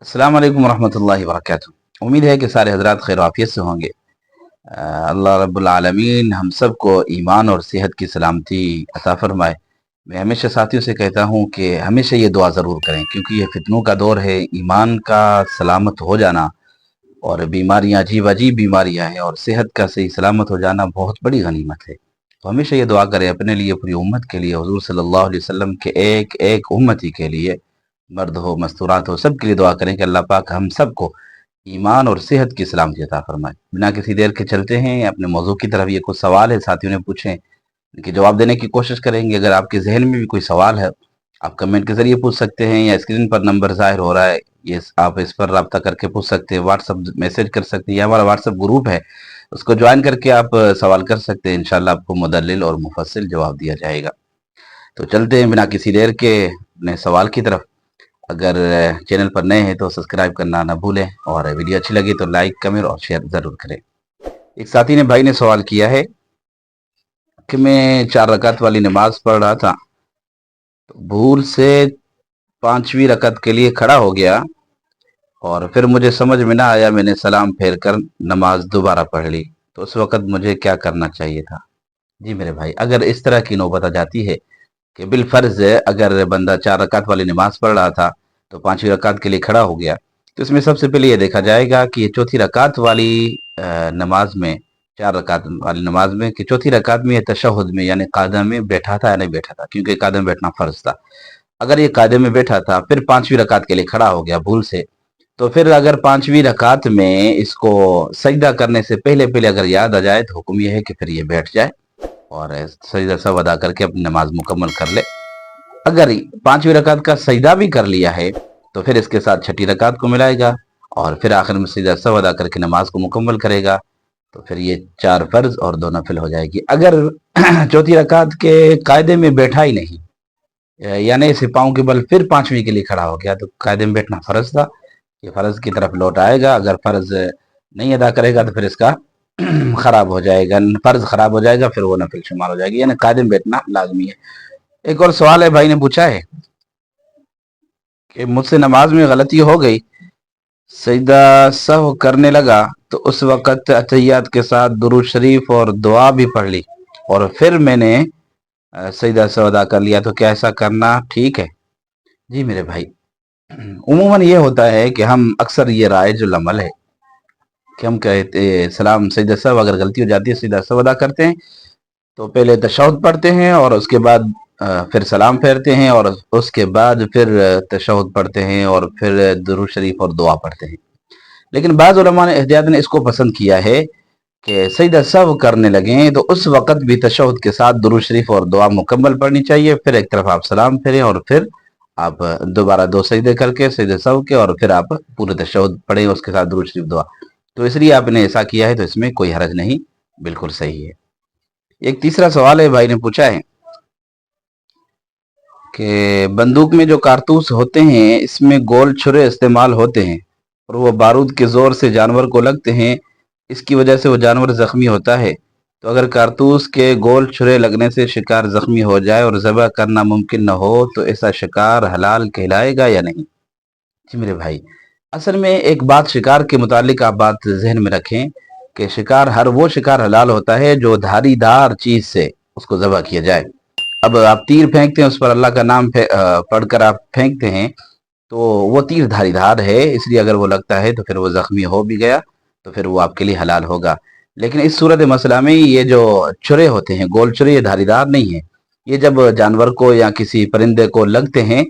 अस्सलाम वालेकुम रहमतुल्लाहि व बरकातुहू। उम्मीद है कि सारे हजरात खैर आफियत से होंगे। अल्लाह रब्बुल आलमीन हम सबको ईमान और सेहत की सलामती अता फरमाए। मैं हमेशा साथियों से कहता हूँ कि हमेशा ये दुआ ज़रूर करें, क्योंकि ये फितनों का दौर है। ईमान का सलामत हो जाना और बीमारियाँ अजीब अजीब बीमारियाँ हैं, और सेहत का सही सलामत हो जाना बहुत बड़ी गनीमत है। तो हमेशा ये दुआ करें अपने लिए, पूरी उम्मत के लिए, हुजूर सल्लल्लाहु अलैहि वसल्लम के एक एक उम्मती के लिए, मर्द हो मस्तूरात हो, सब के लिए दुआ करें कि अल्लाह पाक हम सबको ईमान और सेहत की सलामती अता फरमाए। बिना किसी देर के चलते हैं अपने मौजू की तरफ। ये कुछ सवाल है साथियों ने पूछे, इनके जवाब देने की कोशिश करेंगे। अगर आपके जहन में भी कोई सवाल है, आप कमेंट के जरिए पूछ सकते हैं, या स्क्रीन पर नंबर ज़ाहिर हो रहा है, ये आप इस पर रब्ता करके पूछ सकते हैं। व्हाट्सअप मैसेज कर सकते हैं, या हमारा व्हाट्सअप ग्रुप है, उसको ज्वाइन करके आप सवाल कर सकते हैं। इंशाल्लाह आपको मुदल्लिल और मुफस्सिल जवाब दिया जाएगा। तो चलते हैं बिना किसी देर के अपने सवाल की तरफ। अगर चैनल पर नए हैं तो सब्सक्राइब करना ना भूलें, और वीडियो अच्छी लगी तो लाइक कमेंट और शेयर ज़रूर करें। एक साथी ने भाई ने सवाल किया है कि मैं 4 रकात वाली नमाज पढ़ रहा था, तो भूल से 5वीं रकात के लिए खड़ा हो गया, और फिर मुझे समझ में ना आया, मैंने सलाम फेर कर नमाज दोबारा पढ़ ली। तो उस वक़्त मुझे क्या करना चाहिए था? जी मेरे भाई, अगर इस तरह की नौबत आ जाती है कि बिल फर्ज अगर बंदा 4 रकात वाली नमाज पढ़ रहा था, तो 5वीं रकात के लिए खड़ा हो गया, तो इसमें सबसे पहले ये देखा जाएगा कि ये चौथी रकात वाली नमाज में, 4 रकात वाली नमाज में, कि चौथी रकात में ये तशहुद में यानी कायदा में बैठा था या नहीं बैठा था, क्योंकि कायदा में बैठना फर्ज था। अगर ये कायदे में बैठा था, फिर 5वीं रकात के लिए खड़ा हो गया भूल से, तो फिर अगर 5वीं रकात में इसको सजदा करने से पहले पहले अगर याद आ जाए, तो हुक्म यह है कि फिर ये बैठ जाए और सजदा सब अदा करके अपनी नमाज मुकम्मल कर ले। अगर 5वीं रकात का सजदा भी कर लिया है, तो फिर इसके साथ छठी रकात को मिलाएगा, और फिर आखिर में सजदा सब अदा करके नमाज को मुकम्मल करेगा। तो फिर ये 4 फर्ज और 2 नफिल हो जाएगी। अगर चौथी रकात के कायदे में बैठा ही नहीं, यानी इसे पाँव के बल फिर 5वीं के लिए खड़ा हो गया, तो कायदे में बैठना फर्ज था, ये फर्ज की तरफ लौट आएगा। अगर फर्ज नहीं अदा करेगा तो फिर इसका खराब हो जाएगा, फर्ज खराब हो जाएगा, फिर वो नफिल शुमार हो जाएगी, यानी कायदे में बैठना लाजमी है। एक और सवाल है, भाई ने पूछा है कि मुझसे नमाज में गलती हो गई, सजदा सहव करने लगा, तो उस वक़्त अतहियात के साथ दुरूद शरीफ और दुआ भी पढ़ ली, और फिर मैंने सजदा सहव अदा कर लिया, तो क्या ऐसा करना ठीक है? जी मेरे भाई, उमूमन ये होता है कि हम अक्सर ये राइजुल अमल है कि हम कहते सलाम सजदा सहव, अगर गलती हो जाती है सजदा सहव अदा करते हैं, तो पहले तशहुद पढ़ते हैं, और उसके बाद फिर सलाम फेरते हैं, और उसके बाद फिर तशहुद पढ़ते हैं, और फिर दुरूद शरीफ और दुआ पढ़ते हैं। लेकिन बाज़ उलमा ने एहतियात ने इसको पसंद किया है कि सजदा सहव करने लगें तो उस वक़्त भी तशहुद के साथ दुरूद शरीफ और दुआ मुकम्मल पढ़नी चाहिए। फिर एक तरफ आप सलाम फेरें, और फिर आप दोबारा 2 सजदे करके सजदे सहव के, और फिर आप पूरे तशहुद पढ़ें, उसके साथ दुरूद शरीफ दुआ। तो इसलिए आपने ऐसा किया है, तो इसमें कोई हरज नहीं, बिल्कुल सही है। एक तीसरा सवाल है, भाई ने पूछा है कि बंदूक में जो कारतूस होते हैं, इसमें गोल छुरे इस्तेमाल होते हैं, और वो बारूद के ज़ोर से जानवर को लगते हैं, इसकी वजह से वो जानवर ज़ख्मी होता है। तो अगर कारतूस के गोल छुरे लगने से शिकार ज़ख्मी हो जाए और ज़बह करना मुमकिन न हो, तो ऐसा शिकार हलाल कहलाएगा या नहीं? जी मेरे भाई, असल में एक बात शिकार के मुतालिक आप बात जहन में रखें कि शिकार, हर वो शिकार हलाल होता है जो धारीदार चीज़ से उसको ज़बह किया जाए। अब आप तीर फेंकते हैं, उस पर अल्लाह का नाम पढ़कर आप फेंकते हैं, तो वो तीर धारीदार है, इसलिए अगर वो लगता है तो फिर वो ज़ख्मी हो भी गया, तो फिर वो आपके लिए हलाल होगा। लेकिन इस सूरत मसला में ये जो छुरे होते हैं, गोल छुरे, ये धारीदार नहीं है। ये जब जानवर को या किसी परिंदे को लगते हैं,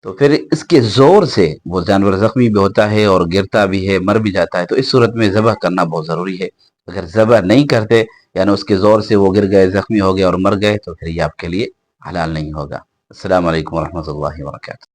तो फिर इसके ज़ोर से वो जानवर ज़ख्मी भी होता है और गिरता भी है, मर भी जाता है। तो इस सूरत में ज़बह करना बहुत ज़रूरी है। अगर ज़बह नहीं करते, यानी उसके ज़ोर से वो गिर गए, ज़ख्मी हो गए और मर गए, तो फिर ये आपके लिए हलाल नहीं होगा। अस्सलाम वालेकुम व रहमतुल्लाहि व बरकातहू।